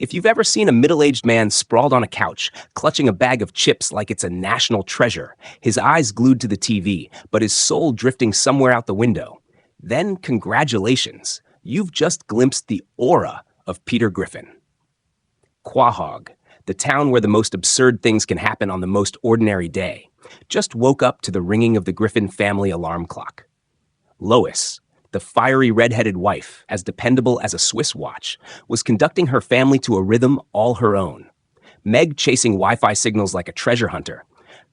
If you've ever seen a middle-aged man sprawled on a couch, clutching a bag of chips like it's a national treasure, his eyes glued to the TV, but his soul drifting somewhere out the window, then congratulations, you've just glimpsed the aura of Peter Griffin. Quahog, the town where the most absurd things can happen on the most ordinary day, just woke up to the ringing of the Griffin family alarm clock. Lois, the fiery red-headed wife, as dependable as a Swiss watch, was conducting her family to a rhythm all her own. Meg chasing Wi-Fi signals like a treasure hunter.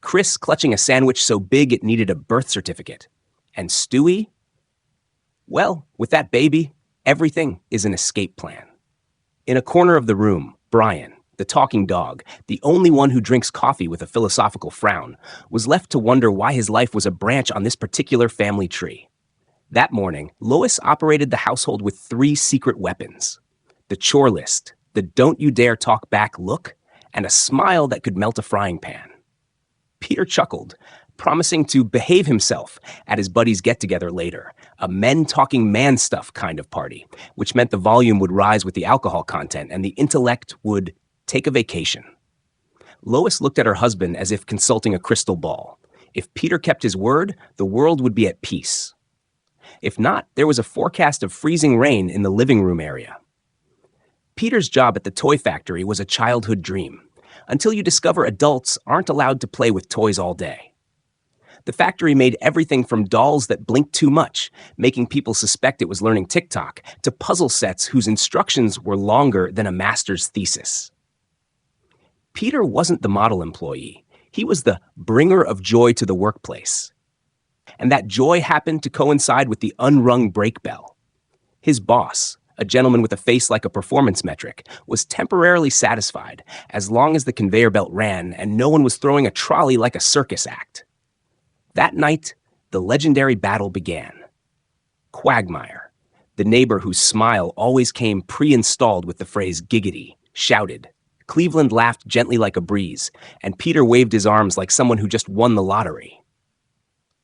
Chris clutching a sandwich so big it needed a birth certificate. And Stewie? Well, with that baby, everything is an escape plan. In a corner of the room, Brian, the talking dog, the only one who drinks coffee with a philosophical frown, was left to wonder why his life was a branch on this particular family tree. That morning, Lois operated the household with 3 secret weapons: the chore list, the don't you dare talk back look, and a smile that could melt a frying pan. Peter chuckled, promising to behave himself at his buddies' get-together later, a men-talking-man stuff kind of party, which meant the volume would rise with the alcohol content and the intellect would take a vacation. Lois looked at her husband as if consulting a crystal ball. If Peter kept his word, the world would be at peace. If not, there was a forecast of freezing rain in the living room area. Peter's job at the toy factory was a childhood dream, until you discover adults aren't allowed to play with toys all day. The factory made everything from dolls that blinked too much, making people suspect it was learning TikTok, to puzzle sets whose instructions were longer than a master's thesis. Peter wasn't the model employee. He was the bringer of joy to the workplace. And that joy happened to coincide with the unrung brake bell. His boss, a gentleman with a face like a performance metric, was temporarily satisfied as long as the conveyor belt ran and no one was throwing a trolley like a circus act. That night, the legendary battle began. Quagmire, the neighbor whose smile always came pre-installed with the phrase giggity, shouted. Cleveland laughed gently like a breeze, and Peter waved his arms like someone who just won the lottery.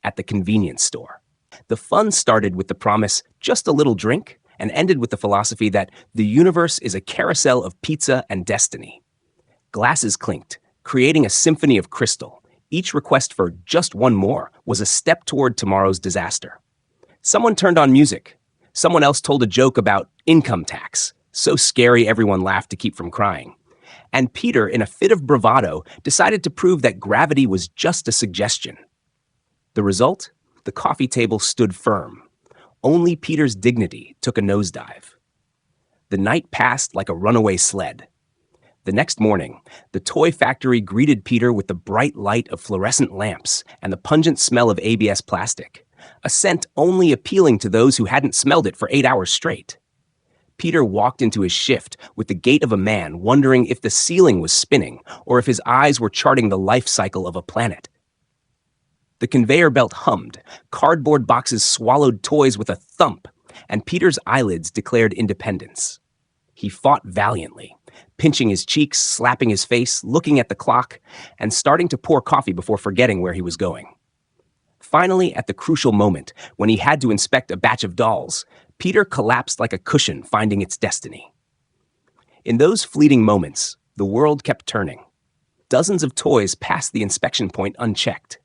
At the convenience store, the fun started with the promise, just a little drink, and ended with the philosophy that the universe is a carousel of pizza and destiny. Glasses clinked, creating a symphony of crystal. Each request for just one more was a step toward tomorrow's disaster. Someone turned on music. Someone else told a joke about income tax, so scary everyone laughed to keep from crying. And Peter, in a fit of bravado, decided to prove that gravity was just a suggestion. The result? The coffee table stood firm. Only Peter's dignity took a nosedive. The night passed like a runaway sled. The next morning, the toy factory greeted Peter with the bright light of fluorescent lamps and the pungent smell of ABS plastic, a scent only appealing to those who hadn't smelled it for 8 hours straight. Peter walked into his shift with the gait of a man wondering if the ceiling was spinning or if his eyes were charting the life cycle of a planet. The conveyor belt hummed, cardboard boxes swallowed toys with a thump, and Peter's eyelids declared independence. He fought valiantly, pinching his cheeks, slapping his face, looking at the clock, and starting to pour coffee before forgetting where he was going. Finally, at the crucial moment, when he had to inspect a batch of dolls, Peter collapsed like a cushion finding its destiny. In those fleeting moments, the world kept turning. Dozens of toys passed the inspection point unchecked.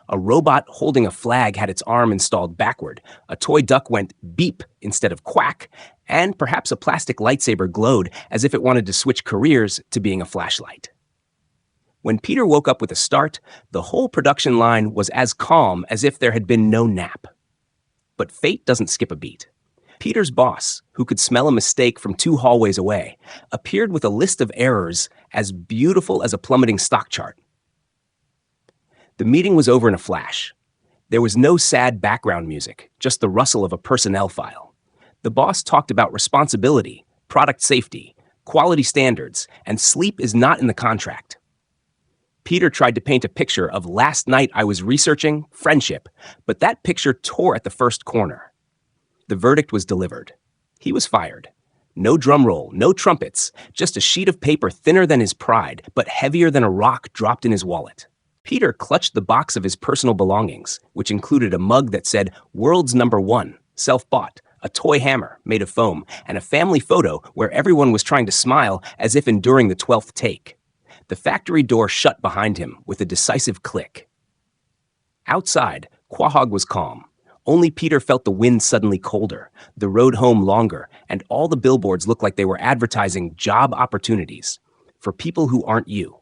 A robot holding a flag had its arm installed backward, a toy duck went beep instead of quack, and perhaps a plastic lightsaber glowed as if it wanted to switch careers to being a flashlight. When Peter woke up with a start, the whole production line was as calm as if there had been no nap. But fate doesn't skip a beat. Peter's boss, who could smell a mistake from 2 hallways away, appeared with a list of errors as beautiful as a plummeting stock chart. The meeting was over in a flash. There was no sad background music, just the rustle of a personnel file. The boss talked about responsibility, product safety, quality standards, and sleep is not in the contract. Peter tried to paint a picture of last night I was researching friendship, but that picture tore at the first corner. The verdict was delivered. He was fired. No drum roll, no trumpets, just a sheet of paper thinner than his pride, but heavier than a rock dropped in his wallet. Peter clutched the box of his personal belongings, which included a mug that said, "World's #1, self-bought," a toy hammer made of foam, and a family photo where everyone was trying to smile as if enduring the 12th take. The factory door shut behind him with a decisive click. Outside, Quahog was calm. Only Peter felt the wind suddenly colder, the road home longer, and all the billboards looked like they were advertising job opportunities for people who aren't you.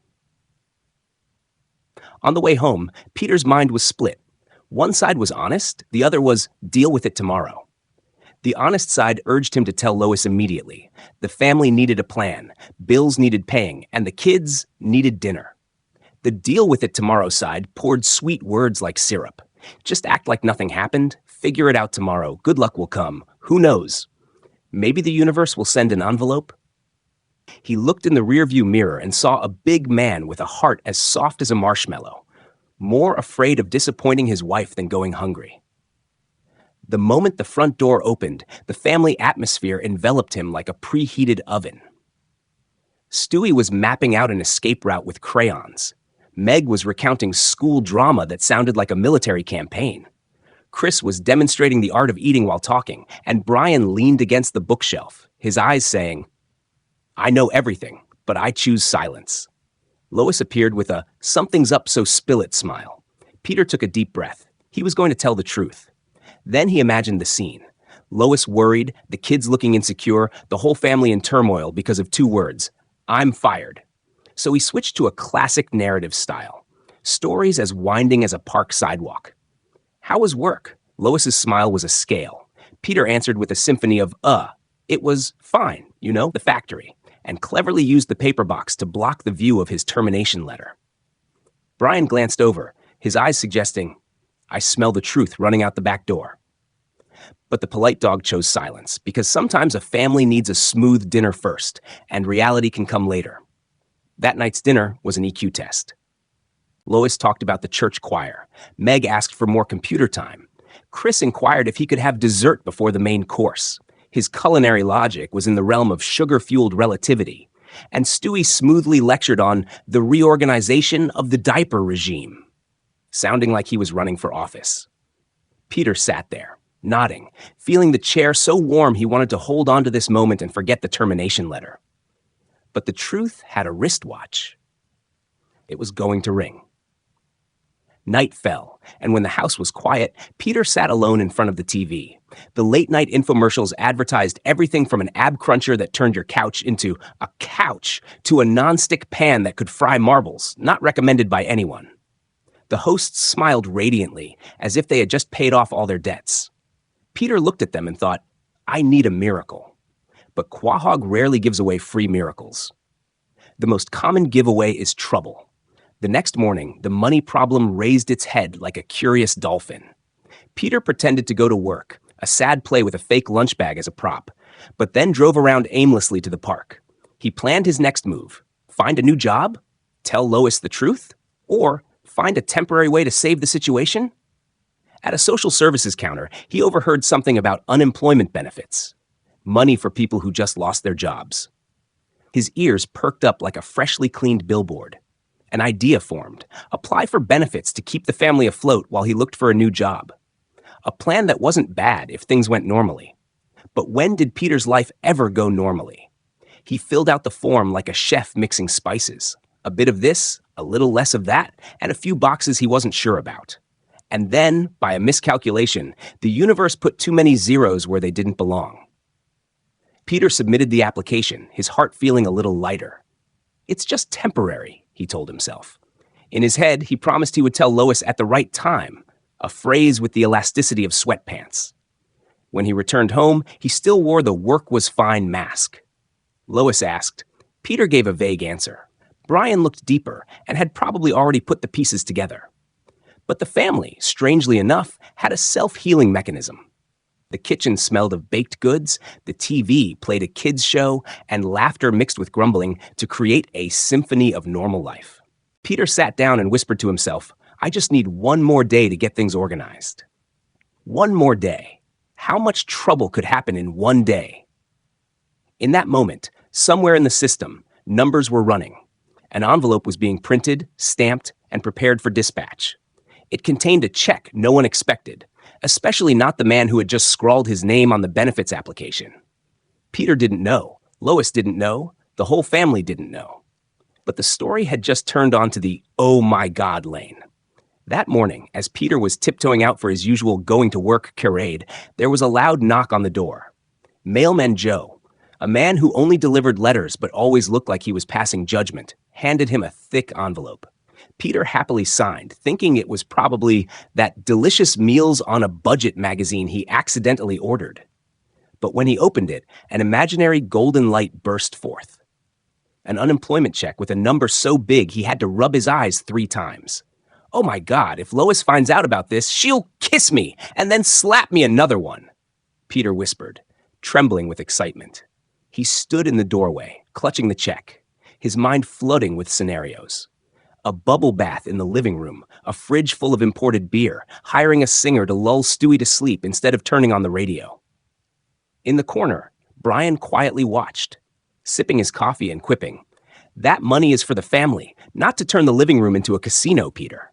On the way home, Peter's mind was split. One side was honest, the other was deal with it tomorrow. The honest side urged him to tell Lois immediately. The family needed a plan, bills needed paying, and the kids needed dinner. The deal with it tomorrow side poured sweet words like syrup. Just act like nothing happened, figure it out tomorrow, good luck will come, who knows? Maybe the universe will send an envelope? He looked in the rearview mirror and saw a big man with a heart as soft as a marshmallow, more afraid of disappointing his wife than going hungry. The moment the front door opened, the family atmosphere enveloped him like a preheated oven. Stewie was mapping out an escape route with crayons. Meg was recounting school drama that sounded like a military campaign. Chris was demonstrating the art of eating while talking, and Brian leaned against the bookshelf, his eyes saying, "I know everything, but I choose silence." Lois appeared with a "something's up, so spill it" smile. Peter took a deep breath. He was going to tell the truth. Then he imagined the scene. Lois worried, the kids looking insecure, the whole family in turmoil because of 2 words, "I'm fired." So he switched to a classic narrative style. Stories as winding as a park sidewalk. How was work? Lois's smile was a scale. Peter answered with a symphony of It was fine, the factory, and cleverly used the paper box to block the view of his termination letter. Brian glanced over, his eyes suggesting, "I smell the truth running out the back door." But the polite dog chose silence, because sometimes a family needs a smooth dinner first, and reality can come later. That night's dinner was an EQ test. Lois talked about the church choir. Meg asked for more computer time. Chris inquired if he could have dessert before the main course. His culinary logic was in the realm of sugar-fueled relativity. And Stewie smoothly lectured on the reorganization of the diaper regime, sounding like he was running for office. Peter sat there, nodding, feeling the chair so warm he wanted to hold on to this moment and forget the termination letter. But the truth had a wristwatch. It was going to ring. Night fell, and when the house was quiet, Peter sat alone in front of the TV. The late-night infomercials advertised everything from an ab cruncher that turned your couch into a couch to a non-stick pan that could fry marbles, not recommended by anyone. The hosts smiled radiantly, as if they had just paid off all their debts. Peter looked at them and thought, I need a miracle. But Quahog rarely gives away free miracles. The most common giveaway is trouble. The next morning, the money problem raised its head like a curious dolphin. Peter pretended to go to work, a sad play with a fake lunch bag as a prop, but then drove around aimlessly to the park. He planned his next move: find a new job, tell Lois the truth, or find a temporary way to save the situation. At a social services counter, he overheard something about unemployment benefits. Money for people who just lost their jobs. His ears perked up like a freshly cleaned billboard. An idea formed. Apply for benefits to keep the family afloat while he looked for a new job. A plan that wasn't bad if things went normally. But when did Peter's life ever go normally? He filled out the form like a chef mixing spices. A bit of this, a little less of that, and a few boxes he wasn't sure about. And then, by a miscalculation, the universe put too many zeros where they didn't belong. Peter submitted the application, his heart feeling a little lighter. It's just temporary, he told himself. In his head, he promised he would tell Lois at the right time, a phrase with the elasticity of sweatpants. When he returned home, he still wore the work was fine mask. Lois asked. Peter gave a vague answer. Brian looked deeper and had probably already put the pieces together. But the family, strangely enough, had a self-healing mechanism. The kitchen smelled of baked goods, the TV played a kids' show, and laughter mixed with grumbling to create a symphony of normal life. Peter sat down and whispered to himself, I just need one more day to get things organized. One more day. How much trouble could happen in one day? In that moment, somewhere in the system, numbers were running. An envelope was being printed, stamped, and prepared for dispatch. It contained a check no one expected, especially not the man who had just scrawled his name on the benefits application. Peter didn't know. Lois didn't know. The whole family didn't know. But the story had just turned onto the "oh my God" lane. That morning, as Peter was tiptoeing out for his usual going-to-work charade, there was a loud knock on the door. Mailman Joe, a man who only delivered letters but always looked like he was passing judgment, handed him a thick envelope. Peter happily signed, thinking it was probably that delicious Meals on a Budget magazine he accidentally ordered. But when he opened it, an imaginary golden light burst forth. An unemployment check with a number so big he had to rub his eyes 3 times. Oh my God, if Lois finds out about this, she'll kiss me and then slap me another one, Peter whispered, trembling with excitement. He stood in the doorway, clutching the check, his mind flooding with scenarios. A bubble bath in the living room, a fridge full of imported beer, hiring a singer to lull Stewie to sleep instead of turning on the radio. In the corner, Brian quietly watched, sipping his coffee and quipping, "That money is for the family, not to turn the living room into a casino, Peter."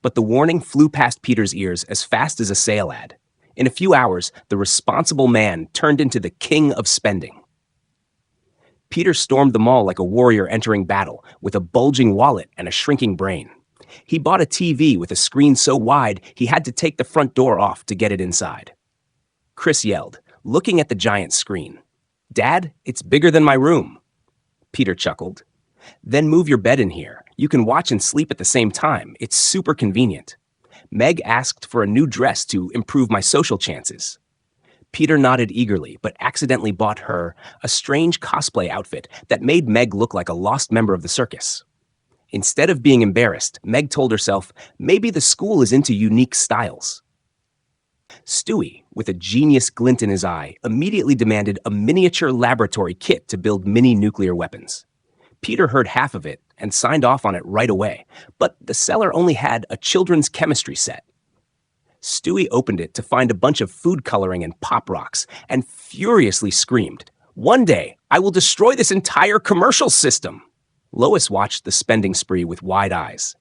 But the warning flew past Peter's ears as fast as a sale ad. In a few hours, the responsible man turned into the king of spending. Peter stormed the mall like a warrior entering battle, with a bulging wallet and a shrinking brain. He bought a TV with a screen so wide he had to take the front door off to get it inside. Chris yelled, looking at the giant screen, "Dad, it's bigger than my room." Peter chuckled. "Then move your bed in here. You can watch and sleep at the same time. It's super convenient. Meg asked for a new dress to improve my social chances." Peter nodded eagerly, but accidentally bought her a strange cosplay outfit that made Meg look like a lost member of the circus. Instead of being embarrassed, Meg told herself, maybe the school is into unique styles. Stewie, with a genius glint in his eye, immediately demanded a miniature laboratory kit to build mini nuclear weapons. Peter heard half of it and signed off on it right away, but the seller only had a children's chemistry set. Stewie opened it to find a bunch of food coloring and pop rocks and furiously screamed, "One day, I will destroy this entire commercial system!" Lois watched the spending spree with wide eyes.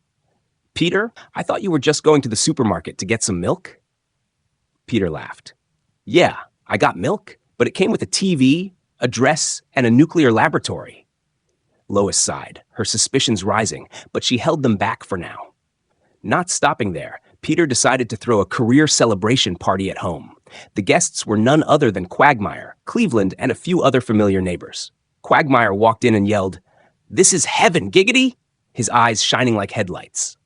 "Peter, I thought you were just going to the supermarket to get some milk?" Peter laughed. "Yeah, I got milk, but it came with a TV, a dress, and a nuclear laboratory." Lois sighed, her suspicions rising, but she held them back for now. Not stopping there, Peter decided to throw a career celebration party at home. The guests were none other than Quagmire, Cleveland, and a few other familiar neighbors. Quagmire walked in and yelled, "This is heaven, giggity!" his eyes shining like headlights.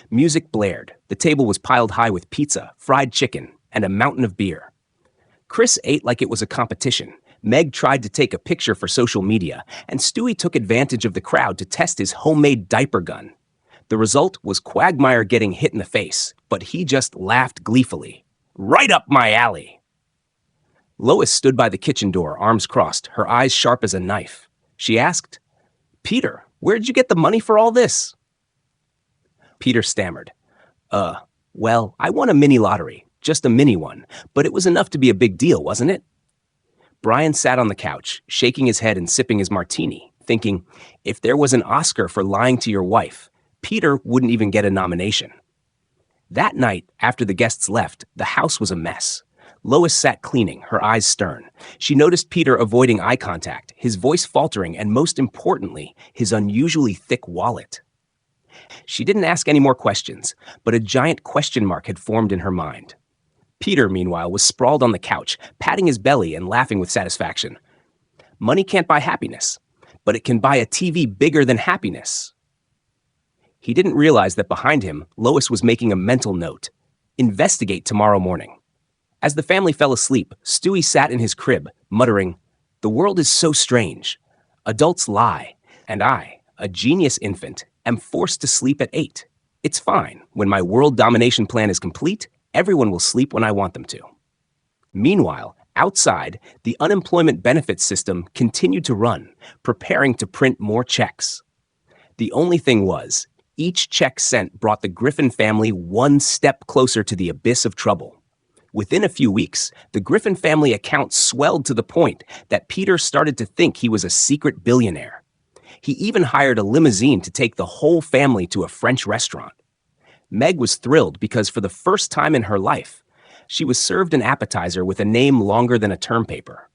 Music blared. The table was piled high with pizza, fried chicken, and a mountain of beer. Chris ate like it was a competition. Meg tried to take a picture for social media, and Stewie took advantage of the crowd to test his homemade diaper gun. The result was Quagmire getting hit in the face, but he just laughed gleefully. "Right up my alley!" Lois stood by the kitchen door, arms crossed, her eyes sharp as a knife. She asked, "Peter, where'd you get the money for all this?" Peter stammered, Well, I won a mini lottery, just a mini one, but it was enough to be a big deal, wasn't it?" Brian sat on the couch, shaking his head and sipping his martini, thinking, if there was an Oscar for lying to your wife, Peter wouldn't even get a nomination. That night, after the guests left, the house was a mess. Lois sat cleaning, her eyes stern. She noticed Peter avoiding eye contact, his voice faltering, and most importantly, his unusually thick wallet. She didn't ask any more questions, but a giant question mark had formed in her mind. Peter, meanwhile, was sprawled on the couch, patting his belly and laughing with satisfaction. Money can't buy happiness, but it can buy a TV bigger than happiness. He didn't realize that behind him, Lois was making a mental note. Investigate tomorrow morning. As the family fell asleep, Stewie sat in his crib, muttering, "The world is so strange. Adults lie, and I, a genius infant, am forced to sleep at 8. It's fine. When my world domination plan is complete, everyone will sleep when I want them to." Meanwhile, outside, the unemployment benefits system continued to run, preparing to print more checks. The only thing was, each check sent brought the Griffin family one step closer to the abyss of trouble. Within a few weeks, the Griffin family account swelled to the point that Peter started to think he was a secret billionaire. He even hired a limousine to take the whole family to a French restaurant. Meg was thrilled because for the first time in her life, She was served an appetizer with a name longer than a term paper.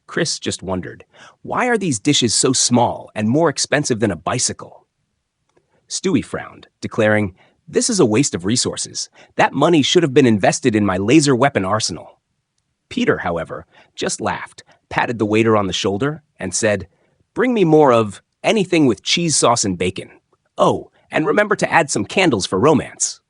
Chris just wondered, why are these dishes so small and more expensive than a bicycle? Stewie frowned, declaring, "This is a waste of resources. That money should have been invested in my laser weapon arsenal." Peter, however, just laughed, patted the waiter on the shoulder, and said, "Bring me more of anything with cheese sauce and bacon. Oh, and remember to add some candles for romance."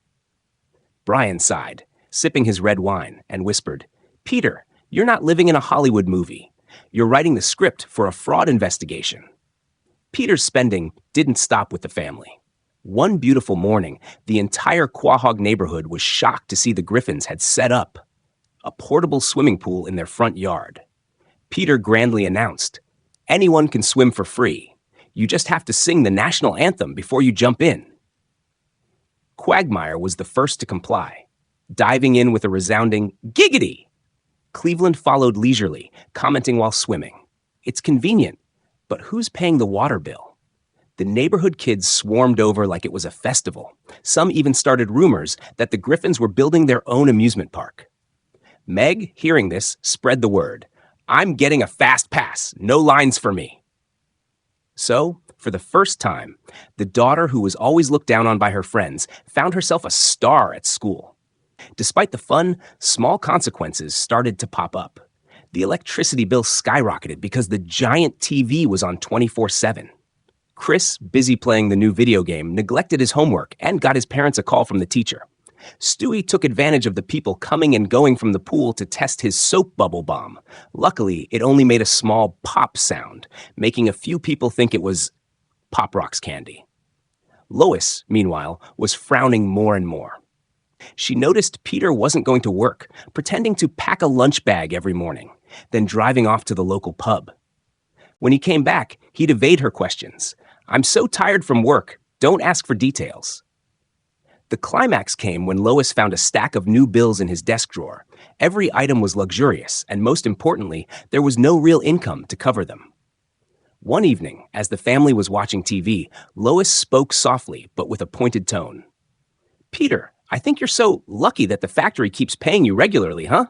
Brian sighed, sipping his red wine, and whispered, "Peter, you're not living in a Hollywood movie. You're writing the script for a fraud investigation." Peter's spending didn't stop with the family. One beautiful morning, the entire Quahog neighborhood was shocked to see the Griffins had set up a portable swimming pool in their front yard. Peter grandly announced, "Anyone can swim for free. You just have to sing the national anthem before you jump in." Quagmire was the first to comply, diving in with a resounding "Giggity!" Cleveland followed leisurely, commenting while swimming, "It's convenient, but who's paying the water bill?" The neighborhood kids swarmed over like it was a festival. Some even started rumors that the Griffins were building their own amusement park. Meg, hearing this, spread the word, "I'm getting a fast pass, no lines for me." So, for the first time, the daughter who was always looked down on by her friends found herself a star at school. Despite the fun, small consequences started to pop up. The electricity bill skyrocketed because the giant TV was on 24/7. Chris, busy playing the new video game, neglected his homework and got his parents a call from the teacher. Stewie took advantage of the people coming and going from the pool to test his soap bubble bomb. Luckily, it only made a small pop sound, making a few people think it was Pop Rocks candy. Lois, meanwhile, was frowning more and more. She noticed Peter wasn't going to work, pretending to pack a lunch bag every morning, then driving off to the local pub. When he came back, he'd evade her questions. "I'm so tired from work, don't ask for details." The climax came when Lois found a stack of new bills in his desk drawer. Every item was luxurious, and most importantly, there was no real income to cover them. One evening, as the family was watching TV, Lois spoke softly but with a pointed tone. "Peter, I think you're so lucky that the factory keeps paying you regularly, huh?"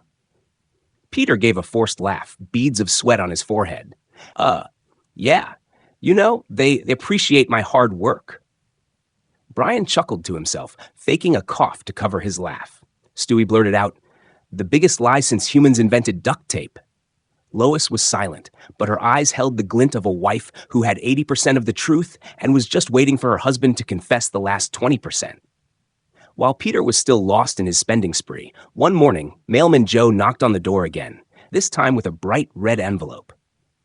Peter gave a forced laugh, beads of sweat on his forehead. Yeah. You know, they appreciate my hard work." Brian chuckled to himself, faking a cough to cover his laugh. Stewie blurted out, "The biggest lie since humans invented duct tape." Lois was silent, but her eyes held the glint of a wife who had 80% of the truth and was just waiting for her husband to confess the last 20%. While Peter was still lost in his spending spree, one morning, Mailman Joe knocked on the door again, this time with a bright red envelope.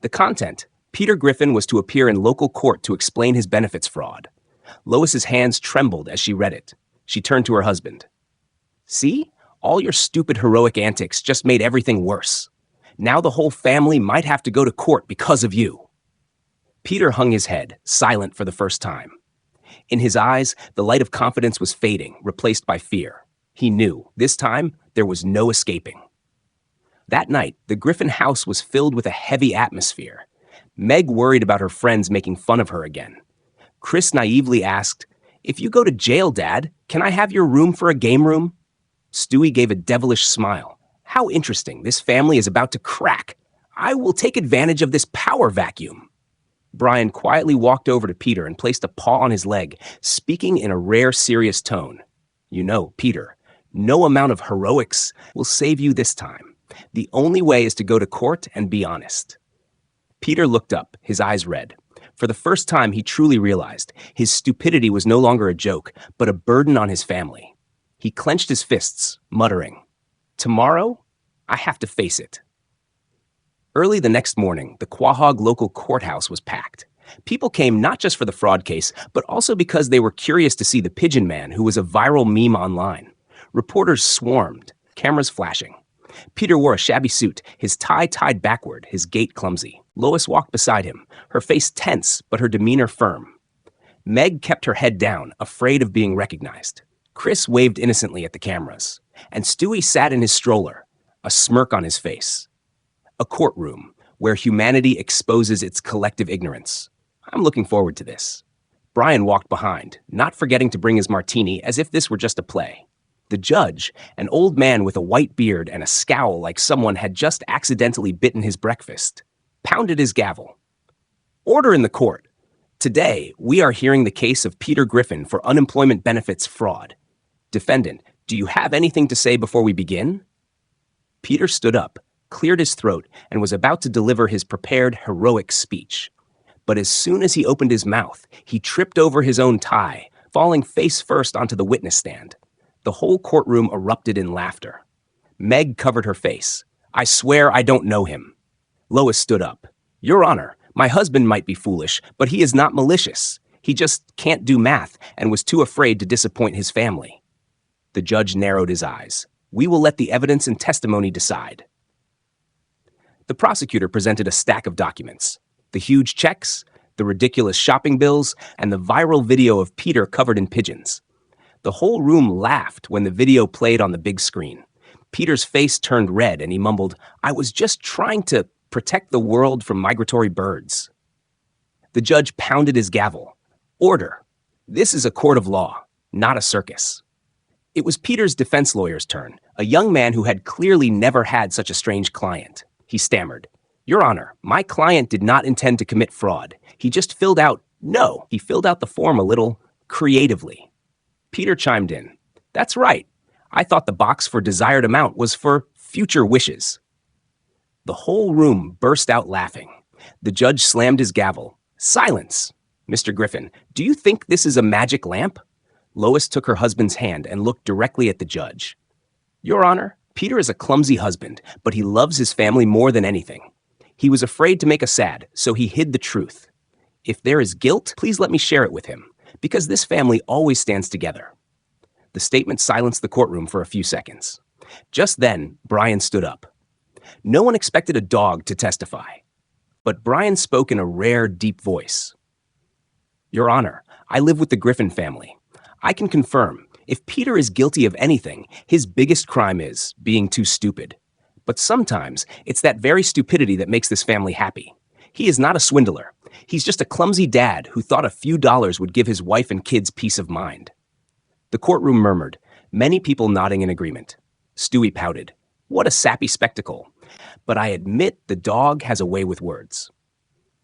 The content: Peter Griffin was to appear in local court to explain his benefits fraud. Lois's hands trembled as she read it. She turned to her husband. "See? All your stupid heroic antics just made everything worse. Now the whole family might have to go to court because of you." Peter hung his head, silent for the first time. In his eyes, the light of confidence was fading, replaced by fear. He knew, this time, there was no escaping. That night, the Griffin house was filled with a heavy atmosphere. Meg worried about her friends making fun of her again. Chris naively asked, "If you go to jail, Dad, can I have your room for a game room?" Stewie gave a devilish smile. "How interesting, this family is about to crack. I will take advantage of this power vacuum." Brian quietly walked over to Peter and placed a paw on his leg, speaking in a rare, serious tone. "You know, Peter, no amount of heroics will save you this time. The only way is to go to court and be honest." Peter looked up, his eyes red. For the first time, he truly realized his stupidity was no longer a joke, but a burden on his family. He clenched his fists, muttering, "Tomorrow, I have to face it." Early the next morning, the Quahog local courthouse was packed. People came not just for the fraud case, but also because they were curious to see the pigeon man who was a viral meme online. Reporters swarmed, cameras flashing. Peter wore a shabby suit, his tie tied backward, his gait clumsy. Lois walked beside him, her face tense but her demeanor firm. Meg kept her head down, afraid of being recognized. Chris waved innocently at the cameras, and Stewie sat in his stroller, a smirk on his face. A courtroom, where humanity exposes its collective ignorance. I'm looking forward to this. Brian walked behind, not forgetting to bring his martini as if this were just a play. The judge, an old man with a white beard and a scowl like someone had just accidentally bitten his breakfast, pounded his gavel. Order in the court. Today, we are hearing the case of Peter Griffin for unemployment benefits fraud. Defendant, do you have anything to say before we begin? Peter stood up, cleared his throat, and was about to deliver his prepared, heroic speech. But as soon as he opened his mouth, he tripped over his own tie, falling face first onto the witness stand. The whole courtroom erupted in laughter. Meg covered her face. I swear I don't know him. Lois stood up. Your Honor, my husband might be foolish, but he is not malicious. He just can't do math and was too afraid to disappoint his family. The judge narrowed his eyes. We will let the evidence and testimony decide. The prosecutor presented a stack of documents. The huge checks, the ridiculous shopping bills, and the viral video of Peter covered in pigeons. The whole room laughed when the video played on the big screen. Peter's face turned red and he mumbled, I was just trying to protect the world from migratory birds. The judge pounded his gavel. Order. This is a court of law, not a circus. It was Peter's defense lawyer's turn, a young man who had clearly never had such a strange client. He stammered, Your Honor, my client did not intend to commit fraud. He just filled out the form a little creatively. Peter chimed in. That's right. I thought the box for desired amount was for future wishes. The whole room burst out laughing. The judge slammed his gavel. Silence! Mr. Griffin, do you think this is a magic lamp? Lois took her husband's hand and looked directly at the judge. Your Honor, Peter is a clumsy husband, but he loves his family more than anything. He was afraid to make us sad, so he hid the truth. If there is guilt, please let me share it with him, because this family always stands together. The statement silenced the courtroom for a few seconds. Just then, Brian stood up. No one expected a dog to testify, but Brian spoke in a rare, deep voice. Your Honor, I live with the Griffin family. I can confirm, if Peter is guilty of anything, his biggest crime is being too stupid. But sometimes, it's that very stupidity that makes this family happy. He is not a swindler. He's just a clumsy dad who thought a few dollars would give his wife and kids peace of mind. The courtroom murmured, many people nodding in agreement. Stewie pouted. What a sappy spectacle. But I admit the dog has a way with words.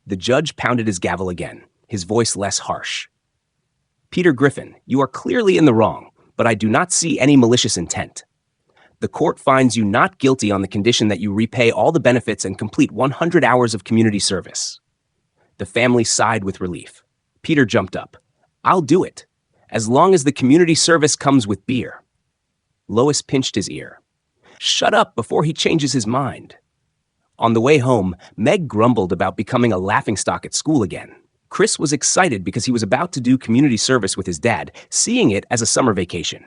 The judge pounded his gavel again, his voice less harsh. Peter Griffin, you are clearly in the wrong, but I do not see any malicious intent. The court finds you not guilty on the condition that you repay all the benefits and complete 100 hours of community service. The family sighed with relief. Peter jumped up. I'll do it, as long as the community service comes with beer. Lois pinched his ear. Shut up before he changes his mind. On the way home, Meg grumbled about becoming a laughingstock at school again. Chris was excited because he was about to do community service with his dad, seeing it as a summer vacation.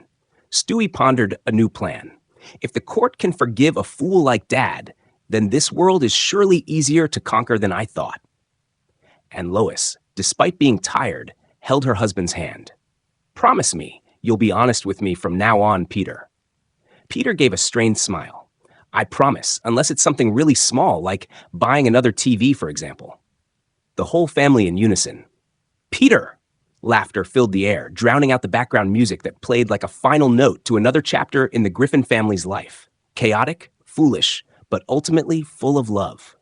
Stewie pondered a new plan. If the court can forgive a fool like Dad, then this world is surely easier to conquer than I thought. And Lois, despite being tired, held her husband's hand. Promise me you'll be honest with me from now on, Peter. Peter gave a strained smile. I promise, unless it's something really small, like buying another TV, for example. The whole family in unison. Peter! Laughter filled the air, drowning out the background music that played like a final note to another chapter in the Griffin family's life. Chaotic, foolish, but ultimately full of love.